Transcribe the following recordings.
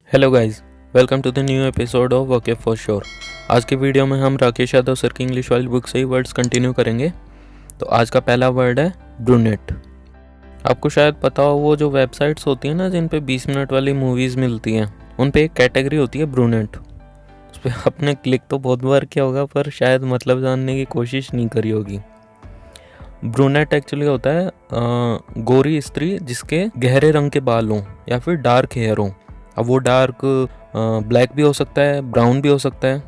Hello guys, welcome to the new episode of okay for sure. आज के video में हम राकेश यादव सर की इंग्लिश वाली बुक से ही वर्ड्स कंटिन्यू करेंगे। तो आज का पहला वर्ड है ब्रूनेट। आपको शायद पता हो, वो जो वेबसाइट्स होती हैं ना जिन पे 20 मिनट वाली मूवीज़ मिलती हैं, उन पे एक कैटेगरी होती है ब्रूनेट। उस पर आपने क्लिक तो बहुत बार किया होगा, पर शायद मतलब जानने की कोशिश नहीं करी होगी। ब्रूनेट एक्चुअली होता है गोरी स्त्री जिसके गहरे रंग के बाल हों या फिर डार्क हेयर हों। अब वो डार्क ब्लैक भी हो सकता है, ब्राउन भी हो सकता है,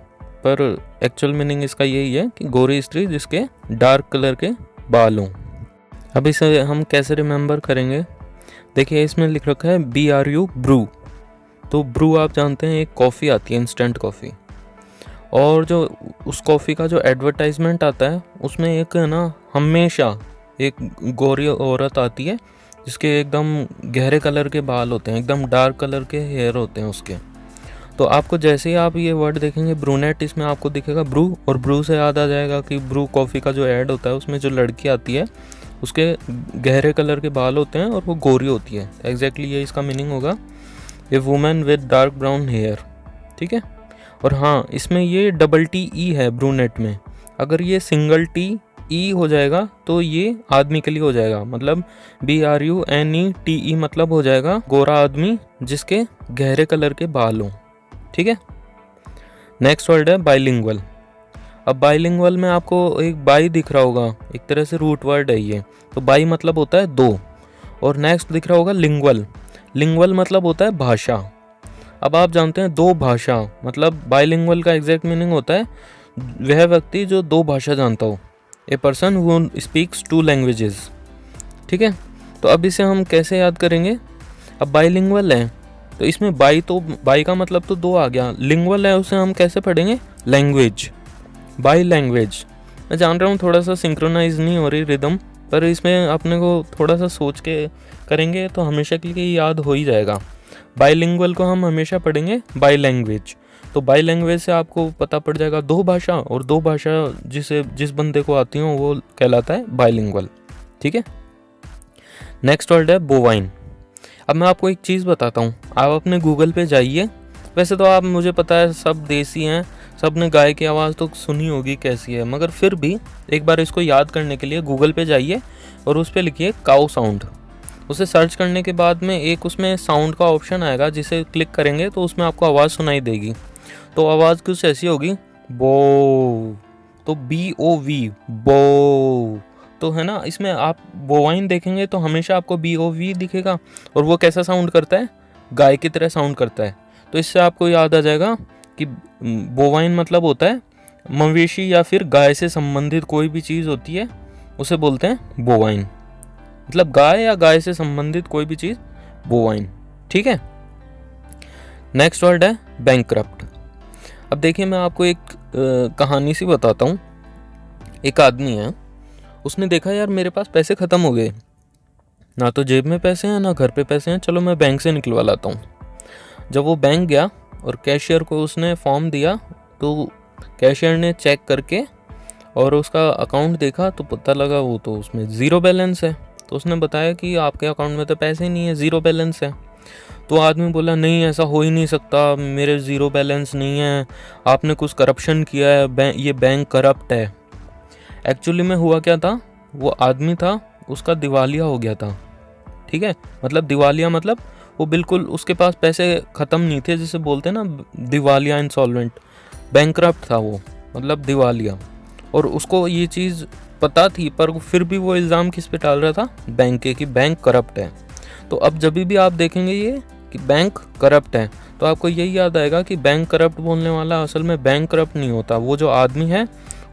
पर एक्चुअल मीनिंग इसका यही है कि गोरी स्त्री जिसके डार्क कलर के बाल हों। अब इसे हम कैसे रिमेंबर करेंगे? देखिए, इसमें लिख रखा है BRU ब्रू। तो ब्रू आप जानते हैं एक कॉफ़ी आती है, इंस्टेंट कॉफ़ी। और जो उस कॉफ़ी का जो एडवर्टाइजमेंट आता है उसमें एक ना हमेशा एक गोरी औरत आती है जिसके एकदम गहरे कलर के बाल होते हैं, एकदम डार्क कलर के हेयर होते हैं उसके। तो आपको जैसे ही आप ये वर्ड देखेंगे ब्रूनेट, इसमें आपको दिखेगा ब्रू, और ब्रू से याद आ जाएगा कि ब्रू कॉफ़ी का जो ऐड होता है उसमें जो लड़की आती है उसके गहरे कलर के बाल होते हैं और वो गोरी होती है। एग्जैक्टली ये इसका मीनिंग होगा, a women with dark brown hair. ठीक है। और हाँ, इसमें ये TE है ब्रूनेट में। अगर ये सिंगल TE हो जाएगा तो ये आदमी के लिए हो जाएगा, मतलब BRUNETE मतलब हो जाएगा गोरा आदमी जिसके गहरे कलर के बाल हों। ठीक है। नेक्स्ट वर्ड है बाइलिंगुअल। अब बाइलिंगुअल में आपको एक बाई दिख रहा होगा, एक तरह से रूट वर्ड है ये। तो बाई मतलब होता है दो, और नेक्स्ट दिख रहा होगा लिंगुअल। लिंगुअल मतलब होता है भाषा। अब आप जानते हैं दो भाषा, मतलब बाइलिंगुअल का एग्जैक्ट मीनिंग होता है वह व्यक्ति जो दो भाषा जानता हो, a person who speaks 2 languages. ठीक है। तो अब इसे हम कैसे याद करेंगे? अब बाइलिंगुअल है तो इसमें बाई का मतलब तो दो आ गया। लिंगुअल है, उसे हम कैसे पढ़ेंगे? Language, by language. मैं जान रहा हूँ थोड़ा सा सिंक्रोनाइज नहीं हो रही रिदम, पर इसमें अपने को थोड़ा सा सोच के करेंगे तो हमेशा के लिए याद हो ही जाएगा। बाइलिंगुअल को हम हमेशा पढ़ेंगे बाई लैंग्वेज। तो बाई लैंग्वेज से आपको पता पड़ जाएगा दो भाषा, और दो भाषा जिस बंदे को आती हो वो कहलाता है बाइलिंगुअल। ठीक है। नेक्स्ट वर्ड है बोवाइन। अब मैं आपको एक चीज़ बताता हूँ, आप अपने गूगल पे जाइए। वैसे तो आप, मुझे पता है सब देसी हैं, सब ने गाय की आवाज़ तो सुनी होगी कैसी है, मगर फिर भी एक बार इसको याद करने के लिए गूगल पे जाइए और उस पर लिखिए काऊ साउंड। उसे सर्च करने के बाद में एक उसमें साउंड का ऑप्शन आएगा, जिसे क्लिक करेंगे तो उसमें आपको आवाज़ सुनाई देगी। तो आवाज़ कुछ ऐसी होगी, बो। तो BOV, बो। तो है ना, इसमें आप बोवाइन देखेंगे तो हमेशा आपको BOV दिखेगा, और वो कैसा साउंड करता है? गाय की तरह साउंड करता है। तो इससे आपको याद आ जाएगा कि बोवाइन मतलब होता है मवेशी या फिर गाय से संबंधित कोई भी चीज़ होती है उसे बोलते हैं बोवाइन। मतलब गाय या गाय से संबंधित कोई भी चीज़, बोवाइन। ठीक है। नेक्स्ट वर्ड है बैंकक्रप्ट। अब देखिए, मैं आपको एक कहानी सी बताता हूँ। एक आदमी है, उसने देखा यार मेरे पास पैसे ख़त्म हो गए, ना तो जेब में पैसे हैं ना घर पे पैसे हैं, चलो मैं बैंक से निकलवा लाता हूँ। जब वो बैंक गया और कैशियर को उसने फॉर्म दिया, तो कैशियर ने चेक करके और उसका अकाउंट देखा तो पता लगा वो तो उसमें ज़ीरो बैलेंस है। तो उसने बताया कि आपके अकाउंट में तो पैसे नहीं है, ज़ीरो बैलेंस है। तो आदमी बोला, नहीं ऐसा हो ही नहीं सकता, मेरे ज़ीरो बैलेंस नहीं है, आपने कुछ करप्शन किया है, ये बैंक करप्ट है। एक्चुअली में हुआ क्या था, वो आदमी था उसका दिवालिया हो गया था। ठीक है। मतलब दिवालिया मतलब वो बिल्कुल उसके पास पैसे ख़त्म नहीं थे, जिसे बोलते हैं ना दिवालिया, इंसॉल्वेंट। बैंकक्रप्ट था वो, मतलब दिवालिया। और उसको ये चीज़ पता थी, पर फिर भी वो इल्ज़ाम किस पे डाल रहा था? बैंक के, कि बैंक करप्ट है। तो अब जब भी आप देखेंगे ये कि बैंक करप्ट है, तो आपको यही याद आएगा कि बैंक करप्ट बोलने वाला असल में बैंक करप्ट नहीं होता, वो जो आदमी है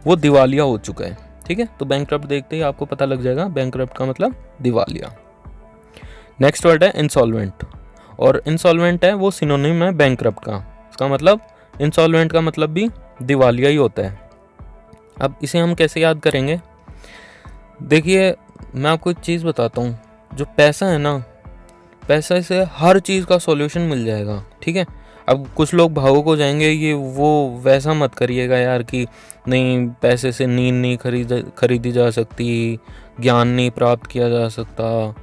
वो दिवालिया हो चुका है। ठीक है। तो बैंक करप्ट देखते ही आपको पता लग जाएगा बैंक करप्ट का मतलब दिवालिया। नेक्स्ट वर्ड है इंसॉल्वेंट। और इंसॉल्वेंट है वो सिनोनिम है बैंक करप्ट का। इसका मतलब इंसॉल्वेंट का मतलब भी दिवालिया ही होता है। अब इसे हम कैसे याद करेंगे? देखिए, मैं आपको एक चीज़ बताता हूँ, जो पैसा है ना, पैसे से हर चीज़ का सॉल्यूशन मिल जाएगा। ठीक है। अब कुछ लोग भावुक हो जाएंगे, ये वो वैसा मत करिएगा यार कि नहीं, पैसे से नींद नहीं खरीदी जा सकती, ज्ञान नहीं प्राप्त किया जा सकता।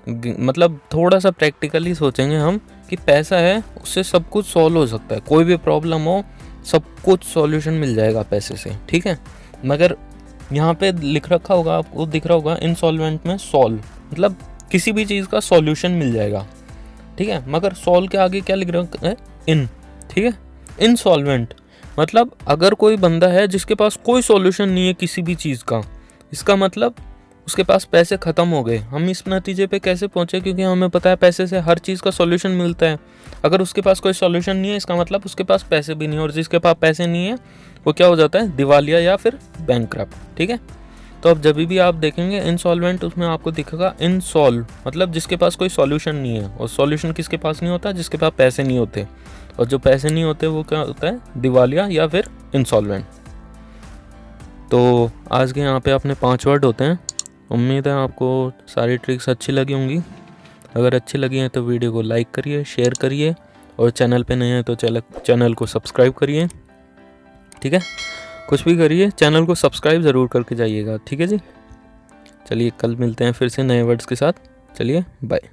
मतलब थोड़ा सा प्रैक्टिकली सोचेंगे हम कि पैसा है उससे सब कुछ सॉल्व हो सकता है, कोई भी प्रॉब्लम हो सब कुछ सॉल्यूशन मिल जाएगा पैसे से, ठीक है। मगर यहाँ पे लिख रखा होगा, आपको दिख रहा होगा इंसॉल्वेंट में सॉल्व, मतलब किसी भी चीज़ का सॉल्यूशन मिल जाएगा, ठीक है। मगर सॉल्व के आगे क्या लिख रखा है, इन, ठीक है। इंसॉल्वेंट मतलब अगर कोई बंदा है जिसके पास कोई सॉल्यूशन नहीं है किसी भी चीज़ का, इसका मतलब उसके पास पैसे ख़त्म हो गए। हम इस नतीजे पे कैसे पहुँचे, क्योंकि हमें पता है पैसे से हर चीज़ का सॉल्यूशन मिलता है। अगर उसके पास कोई सॉल्यूशन नहीं है इसका मतलब उसके पास पैसे भी नहीं है, और जिसके पास पैसे नहीं है वो क्या हो जाता है, दिवालिया या फिर बैंकक्रप्ट, ठीक है। तो अब जब भी आप देखेंगे इंसॉल्वेंट, उसमें आपको दिखेगा इनसॉल्व, मतलब जिसके पास कोई सॉल्यूशन नहीं है। और सॉल्यूशन किसके पास नहीं होता, जिसके पास पैसे नहीं होते, और जो पैसे नहीं होते वो क्या होता है, दिवालिया या फिर इंसॉल्वेंट। तो आज के यहाँ पे अपने 5 वर्ड होते हैं। उम्मीद है आपको सारी ट्रिक्स अच्छी लगी होंगी। अगर अच्छी लगी हैं तो वीडियो को लाइक करिए, शेयर करिए, और चैनल पे नए हैं तो चैनल को सब्सक्राइब करिए, ठीक है। कुछ भी करिए, चैनल को सब्सक्राइब ज़रूर करके जाइएगा, ठीक है जी। चलिए कल मिलते हैं फिर से नए वर्ड्स के साथ। चलिए बाय।